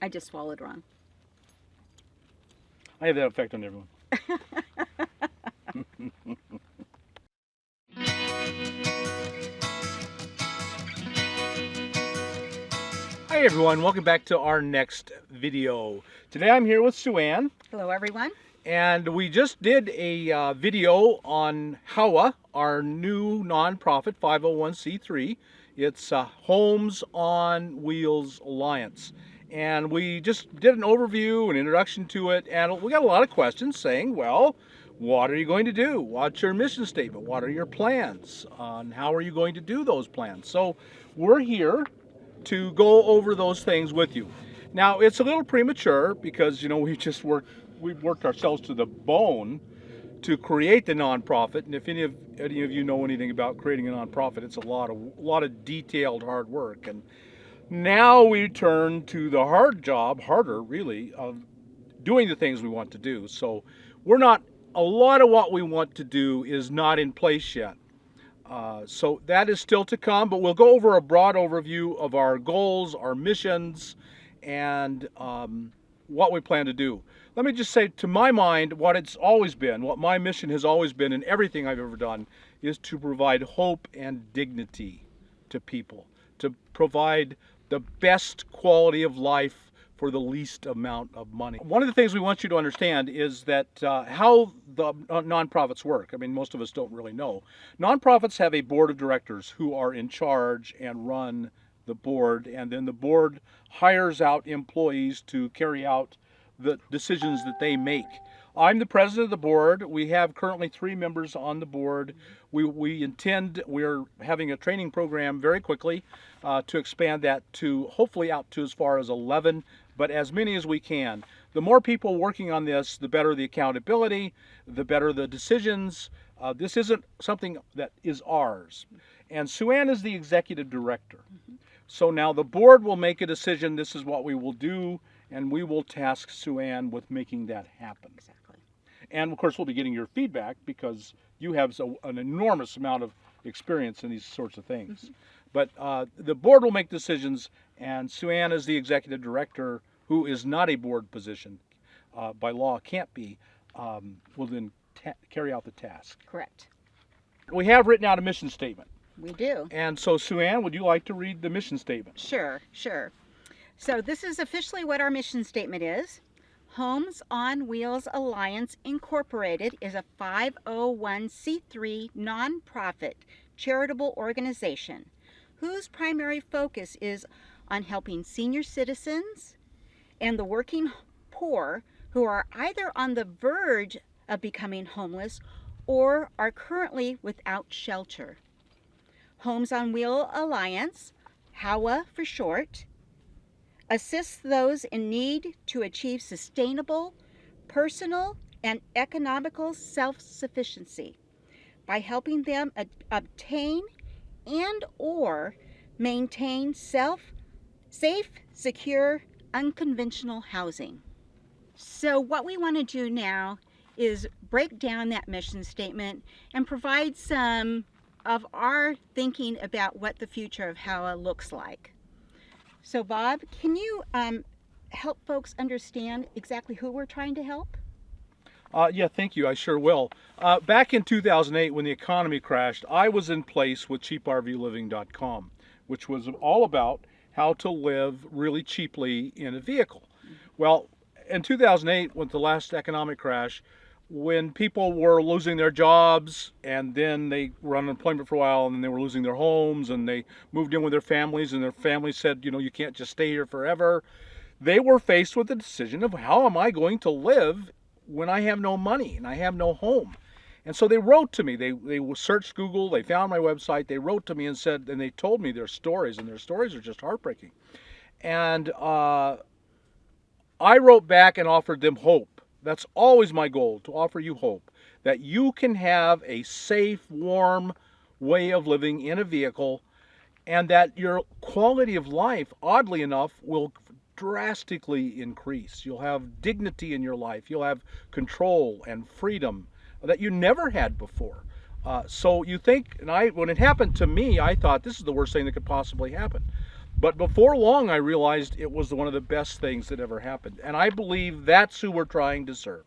I just swallowed wrong. I have that effect on everyone. Hi everyone, welcome back to our next video. Today I'm here with Suanne, Hello, everyone. and we just did a video on HOWA, our new nonprofit 501c3. It's Homes on Wheels Alliance. And we just did an overview, an introduction to it, and we got a lot of questions saying, well, what are you going to do? What's your mission statement? What are your plans? And how are you going to do those plans? So we're here to go over those things with you. Now, it's a little premature because, we've worked ourselves to the bone to create the nonprofit, and if any of you know anything about creating a nonprofit, it's a lot of detailed hard work. And now we turn to the harder really, of doing the things we want to do. So a lot of what we want to do is not in place yet. So that is still to come, but we'll go over a broad overview of our goals, our missions, and what we plan to do. Let me just say, to my mind, what my mission has always been in everything I've ever done, is to provide hope and dignity to people, to provide the best quality of life for the least amount of money. One of the things we want you to understand is that how the nonprofits work. I mean, most of us don't really know. Nonprofits have a board of directors who are in charge and run the board, and then the board hires out employees to carry out the decisions that they make. I'm the president of the board. We have currently 3 members on the board. We're having a training program very quickly to expand that to hopefully out to as far as 11, but as many as we can. The more people working on this, the better the accountability, the better the decisions. This isn't something that is ours. And Suanne is the executive director. So now the board will make a decision, this is what we will do, and we will task Suanne with making that happen. Exactly. And of course, we'll be getting your feedback because you have an enormous amount of experience in these sorts of things. But the board will make decisions, and Suanne is the executive director, who is not a board position, by law can't be, will then carry out the task. Correct. We have written out a mission statement. We do. And so, Suanne, would you like to read the mission statement? Sure. So this is officially what our mission statement is. Homes on Wheels Alliance Incorporated is a 501c3 nonprofit charitable organization whose primary focus is on helping senior citizens and the working poor who are either on the verge of becoming homeless or are currently without shelter. Homes on Wheels Alliance, HOWA for short, assists those in need to achieve sustainable, personal, and economical self-sufficiency by helping them obtain and or maintain safe, secure, unconventional housing. So what we want to do now is break down that mission statement and provide some of our thinking about what the future of HOWA looks like. So Bob, can you help folks understand exactly who we're trying to help? Yeah, thank you. I sure will. Back in 2008, when the economy crashed, I was in place with cheaprvliving.com, which was all about how to live really cheaply in a vehicle. Well, in 2008, with the last economic crash, when people were losing their jobs and then they were on unemployment for a while and then they were losing their homes and they moved in with their families and their families said, you can't just stay here forever. They were faced with the decision of, how am I going to live when I have no money and I have no home? And so they wrote to me. They searched Google, they found my website, they wrote to me and they told me their stories, and their stories are just heartbreaking. And I wrote back and offered them hope. That's always my goal, to offer you hope, that you can have a safe, warm way of living in a vehicle, and that your quality of life, oddly enough, will drastically increase. You'll have dignity in your life. You'll have control and freedom that you never had before. So you think, and when it happened to me, I thought this is the worst thing that could possibly happen. But before long, I realized it was one of the best things that ever happened. And I believe that's who we're trying to serve.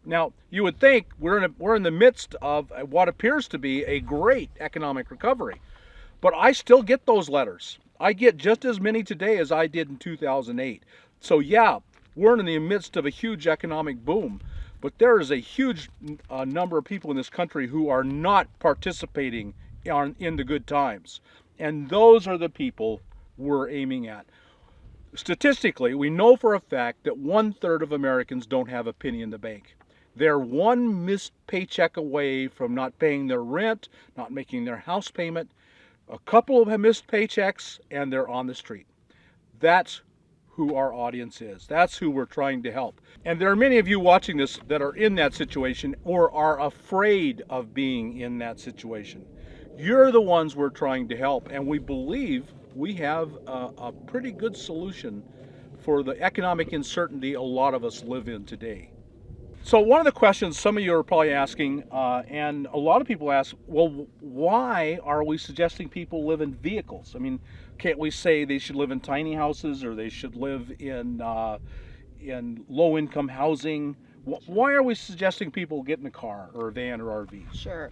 Now, you would think we're in the midst of what appears to be a great economic recovery. But I still get those letters. I get just as many today as I did in 2008. So yeah, we're in the midst of a huge economic boom, but there is a huge number of people in this country who are not participating in the good times. And those are the people we're aiming at. Statistically, we know for a fact that 1/3 of Americans don't have a penny in the bank. They're one missed paycheck away from not paying their rent, not making their house payment. A couple of missed paychecks and they're on the street. That's who our audience is. That's who we're trying to help. And there are many of you watching this that are in that situation or are afraid of being in that situation. You're the ones we're trying to help, and we believe we have a pretty good solution for the economic uncertainty a lot of us live in today. So one of the questions some of you are probably asking, and a lot of people ask, well, why are we suggesting people live in vehicles? I mean, can't we say they should live in tiny houses or they should live in low-income housing? Why are we suggesting people get in a car or a van or RV? Sure.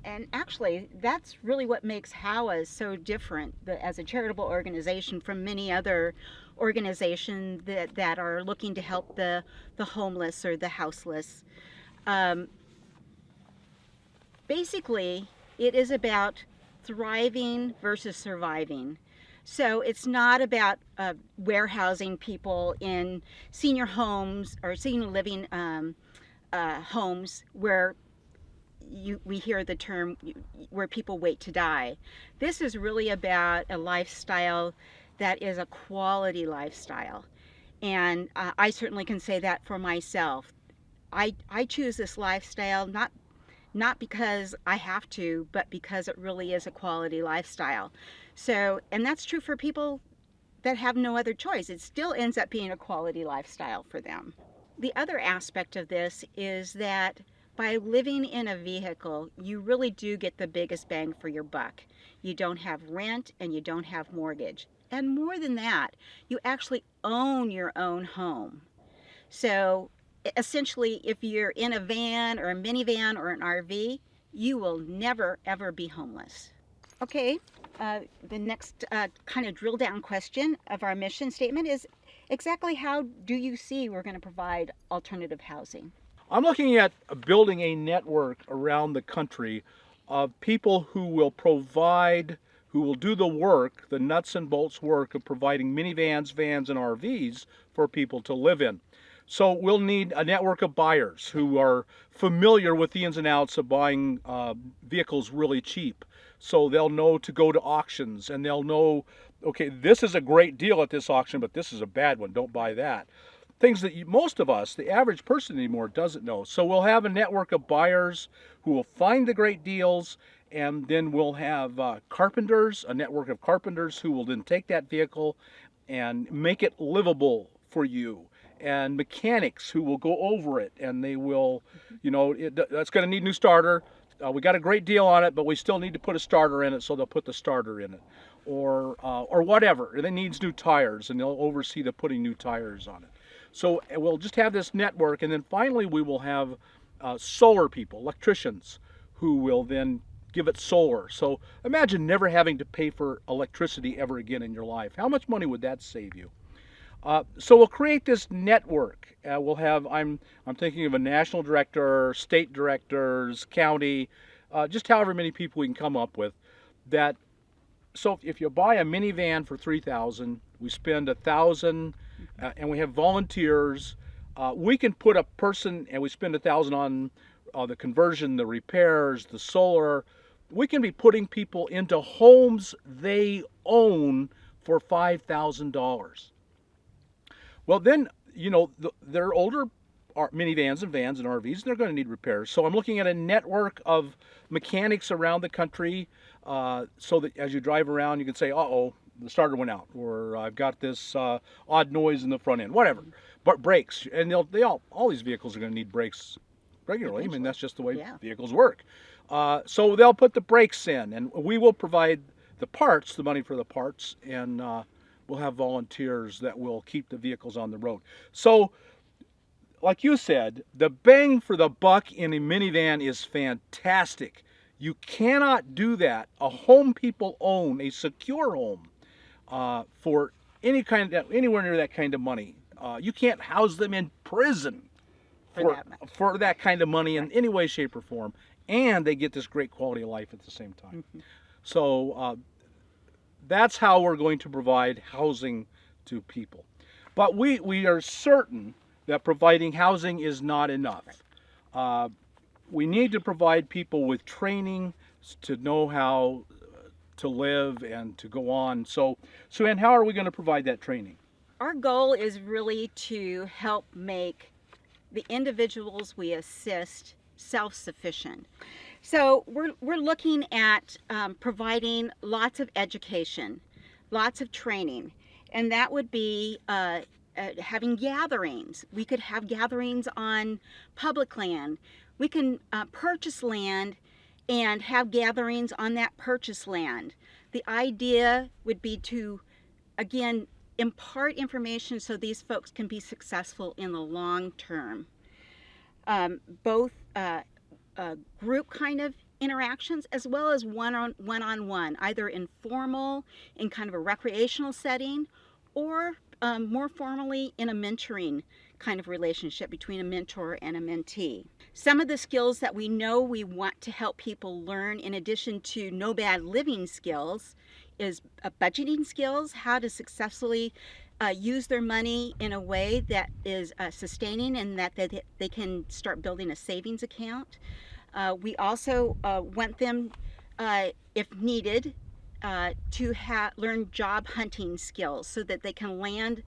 And actually, that's really what makes HOWA so different as a charitable organization from many other organizations that are looking to help the homeless or the houseless. Basically, it is about thriving versus surviving. So it's not about warehousing people in senior homes or senior living homes where we hear the term where people wait to die. This is really about a lifestyle that is a quality lifestyle. And I certainly can say that for myself. I choose this lifestyle not because I have to, but because it really is a quality lifestyle. So, and that's true for people that have no other choice. It still ends up being a quality lifestyle for them. The other aspect of this is that by living in a vehicle, you really do get the biggest bang for your buck. You don't have rent and you don't have mortgage. And more than that, you actually own your own home. So essentially, if you're in a van or a minivan or an RV, you will never ever be homeless. Okay, the next kind of drill down question of our mission statement is exactly how do you see we're going to provide alternative housing? I'm looking at building a network around the country of people who will provide, who will do the work, the nuts and bolts work of providing minivans, vans, and RVs for people to live in. So we'll need a network of buyers who are familiar with the ins and outs of buying vehicles really cheap. So they'll know to go to auctions and they'll know, okay, this is a great deal at this auction, but this is a bad one, don't buy that. Things that most of us, the average person anymore, doesn't know. So we'll have a network of buyers who will find the great deals, and then we'll have carpenters, a network of carpenters who will then take that vehicle and make it livable for you, and mechanics who will go over it, and they will, you know, that's going to need a new starter. We got a great deal on it, but we still need to put a starter in it, so they'll put the starter in it. Or whatever. It needs new tires, and they'll oversee the putting new tires on it. So we'll just have this network, and then finally we will have solar people, electricians, who will then give it solar. So imagine never having to pay for electricity ever again in your life. How much money would that save you? So we'll create this network. We'll have, I'm thinking of a national director, state directors, county, just however many people we can come up with. That. So if you buy a minivan for $3,000, we spend $1,000, and we have volunteers. We can put a person, and we spend $1,000 on the conversion, the repairs, the solar. We can be putting people into homes they own for $5,000. Well, then, you know, they're older minivans and vans and RVs, and they're going to need repairs. So I'm looking at a network of mechanics around the country, so that as you drive around, you can say, uh-oh, the starter went out, or I've got this odd noise in the front end, whatever. But brakes, and all these vehicles are going to need brakes regularly. I mean, that's just the way vehicles work. So they'll put the brakes in, and we will provide the parts, the money for the parts, and we'll have volunteers that will keep the vehicles on the road. So, like you said, the bang for the buck in a minivan is fantastic. You cannot do that. A home people own, a secure home, for anywhere near that kind of money. You can't house them in prison for that kind of money in any way, shape, or form. And they get this great quality of life at the same time. Mm-hmm. So that's how we're going to provide housing to people. But we are certain that providing housing is not enough. We need to provide people with training to know how to live and to go on. So, Suanne, how are we going to provide that training? Our goal is really to help make the individuals we assist self-sufficient. So we're looking at providing lots of education, lots of training, and that would be having gatherings. We could have gatherings on public land. We can purchase land and have gatherings on that purchased land. The idea would be to, again, impart information so these folks can be successful in the long term. Both group kind of interactions as well as one-on-one, either informal in kind of a recreational setting, or more formally in a mentoring kind of relationship between a mentor and a mentee. Some of the skills that we know we want to help people learn, in addition to no bad living skills, is budgeting skills, how to successfully use their money in a way that is sustaining and that they can start building a savings account. We also want them, if needed, to learn job hunting skills so that they can land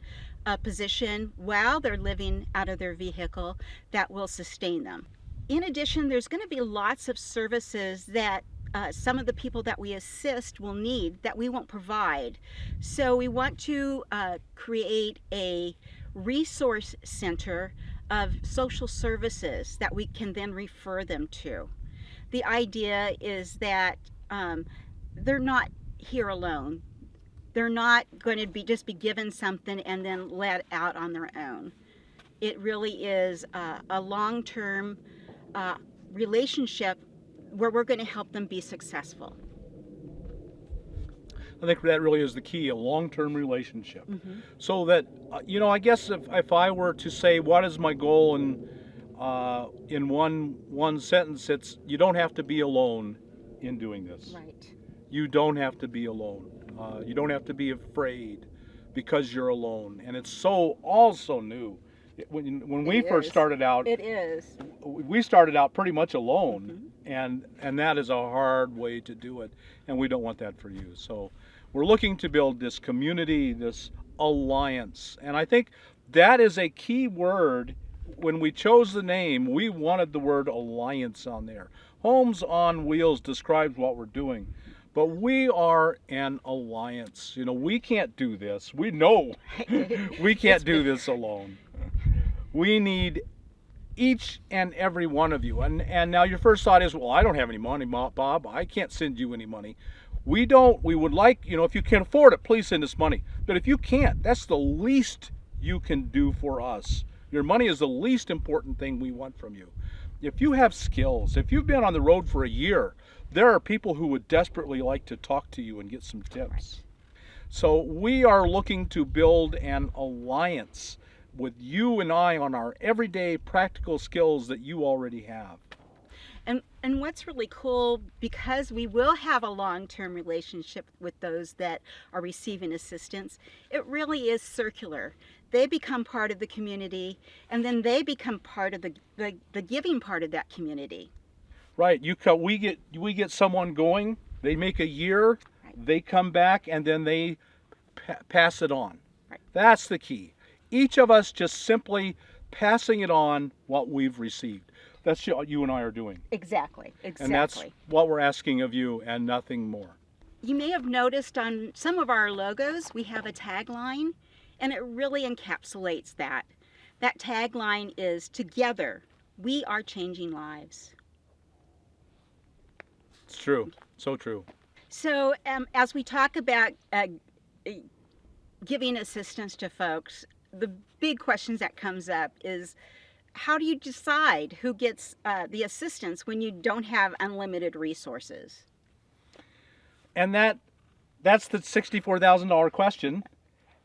a position while they're living out of their vehicle that will sustain them. In addition, there's going to be lots of services that some of the people that we assist will need that we won't provide. So we want to create a resource center of social services that we can then refer them to. The idea is that they're not here alone. They're not going to just be given something and then let out on their own. It really is a long-term relationship where we're going to help them be successful. I think that really is the key, a long-term relationship. Mm-hmm. So that, I guess if I were to say what is my goal in one sentence, it's you don't have to be alone in doing this. Right. You don't have to be alone. You don't have to be afraid because you're alone. And it's all so new. When we first started out, it is. We started out pretty much alone, Mm-hmm. and that is a hard way to do it, and we don't want that for you. So we're looking to build this community, this alliance, and I think that is a key word. When we chose the name, we wanted the word alliance on there. Homes on Wheels describes what we're doing, but we are an alliance. We can't do this. We know we can't do this alone. We need each and every one of you. And now your first thought is, well, I don't have any money, Bob. I can't send you any money. We would like, if you can afford it, please send us money. But if you can't, that's the least you can do for us. Your money is the least important thing we want from you. If you have skills, if you've been on the road for a year, there are people who would desperately like to talk to you and get some tips. Right. So we are looking to build an alliance with you and I on our everyday practical skills that you already have. And what's really cool, because we will have a long-term relationship with those that are receiving assistance, it really is circular. They become part of the community, and then they become part of the giving part of that community. Right. We get someone going. They make a year. Right. They come back, and then they pass it on. Right. That's the key. Each of us just simply passing it on what we've received. That's what you and I are doing. Exactly. And that's what we're asking of you and nothing more. You may have noticed on some of our logos, we have a tagline, and it really encapsulates that. That tagline is, "Together, we are changing lives." It's true. So true. So as we talk about giving assistance to folks, the big questions that comes up is, how do you decide who gets the assistance when you don't have unlimited resources? And that's the $64,000 question,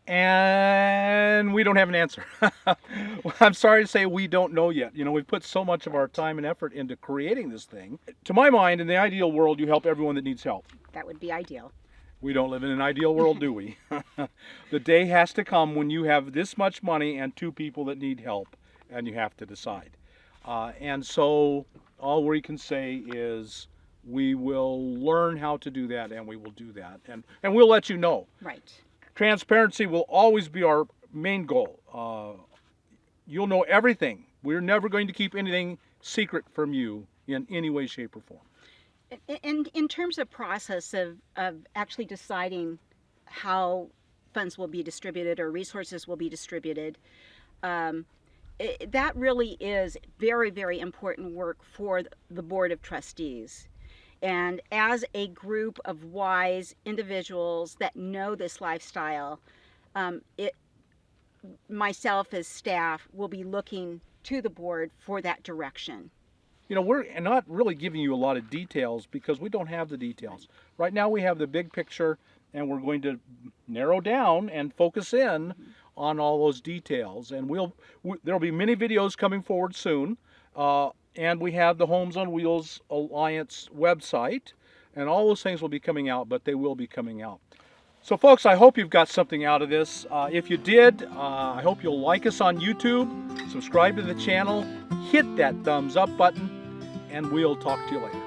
and we don't have an answer. I'm sorry to say we don't know yet. You know, we've put so much of our time and effort into creating this thing. To my mind, in the ideal world, you help everyone that needs help. That would be ideal. We don't live in an ideal world, do we? The day has to come when you have this much money and 2 people that need help, and you have to decide. And so all we can say is we will learn how to do that, and we will do that. And we'll let you know. Right. Transparency will always be our main goal. You'll know everything. We're never going to keep anything secret from you in any way, shape, or form. And in terms of process of actually deciding how funds will be distributed or resources will be distributed, that really is very, very important work for the Board of Trustees. And as a group of wise individuals that know this lifestyle, myself as staff will be looking to the board for that direction. You know, we're not really giving you a lot of details because we don't have the details. Right now we have the big picture, and we're going to narrow down and focus in on all those details. And there'll be many videos coming forward soon. And we have the Homes on Wheels Alliance website, and all those things will be coming out, but they will be coming out. So folks, I hope you've got something out of this. If you did, I hope you'll like us on YouTube, subscribe to the channel, hit that thumbs up button, and we'll talk to you later.